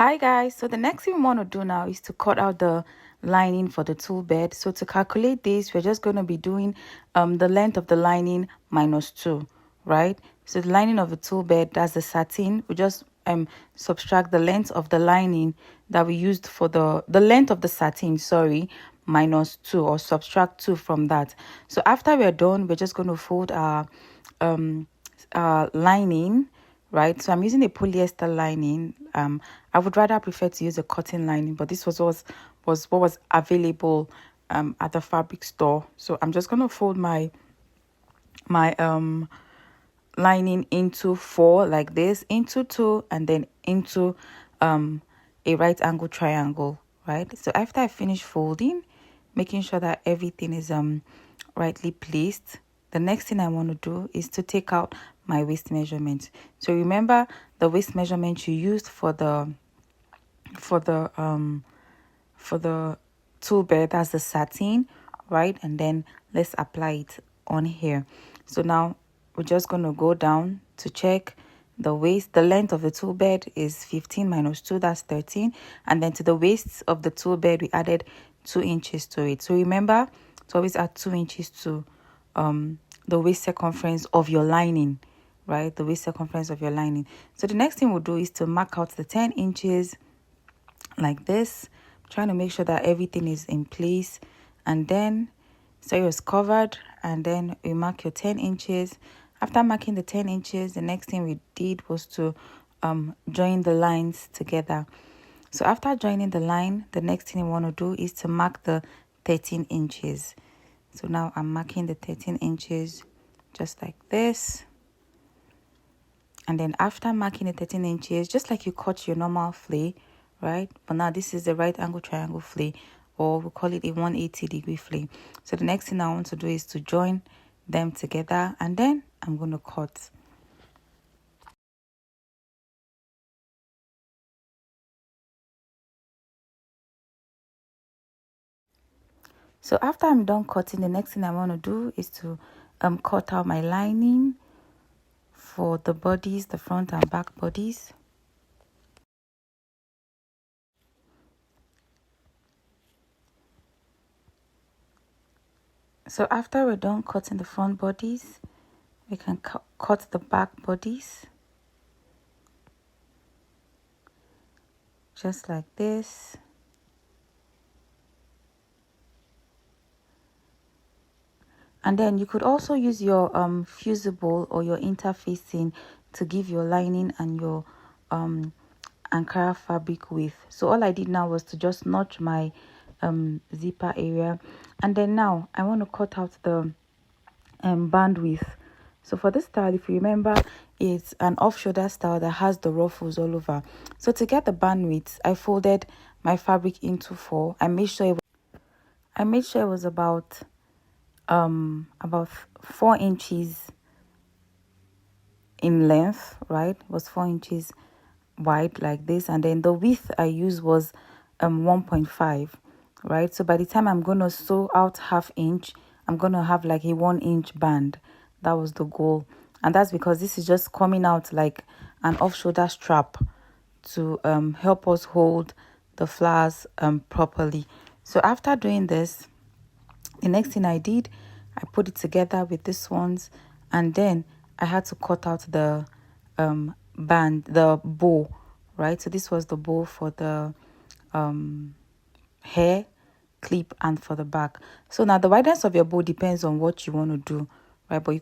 Hi guys, so the next thing we want to do now is to cut out the lining for the tulle bed. So to calculate this, we're just going to be doing the length of the lining minus 2, right? So the lining of the tulle bed, that's the satin. We just subtract the length of the lining that we used for the length of the satin, sorry, minus 2, or subtract 2 from that. So after we're done, we're just going to fold our lining, right? So I'm using a polyester lining. I would rather prefer to use a cotton lining, but this was what was available at the fabric store. So I'm just gonna fold my lining into 4 like this, into 2, and then into a right angle triangle, right? So after I finish folding, making sure that everything is rightly placed, the next thing I want to do is to take out my waist measurement. So remember the waist measurement you used for the tulle bed, that's the satin, right? And then let's apply it on here. So now we're just going to go down to check the waist. The length of the tulle bed is 15 minus 2, that's 13. And then to the waist of the tulle bed, we added 2 inches to it. So remember to always add 2 inches to the waist circumference of your lining, right? The waist circumference of your lining. So the next thing we'll do is to mark out the 10 inches like this, trying to make sure that everything is in place. And then so it was covered, and then we mark your 10 inches. After marking the 10 inches, the next thing we did was to join the lines together. So after joining the line, the next thing we want to do is to mark the 13 inches. So now I'm marking the 13 inches just like this. And then after marking the 13 inches, just like you cut your normal flay, right? But now this is the right angle triangle flay, or we call it a 180-degree flay. So the next thing I want to do is to join them together, and then I'm going to cut. So after I'm done cutting, the next thing I want to do is to cut out my lining for the bodies, the front and back bodies. So after we're done cutting the front bodies, we can cut the back bodies just like this. And then you could also use your fusible or your interfacing to give your lining and your Ankara fabric width. So all I did now was to just notch my zipper area, and then now I want to cut out the bandwidth. So for this style, if you remember, it's an off-shoulder style that has the ruffles all over. So to get the bandwidth, I folded my fabric into 4. I made sure it was about 4 inches in length, right? It was 4 inches wide like this, and then the width I used was 1.5, right? So by the time I'm gonna sew out ½ inch, I'm gonna have like a 1 inch band. That was the goal, and that's because this is just coming out like an off-shoulder strap to help us hold the flowers properly. So after doing this, the next thing I did, I put it together with this ones, and then I had to cut out the band, the bow, right? So this was the bow for the hair clip and for the back. So now the wideness of your bow depends on what you want to do, right? But you could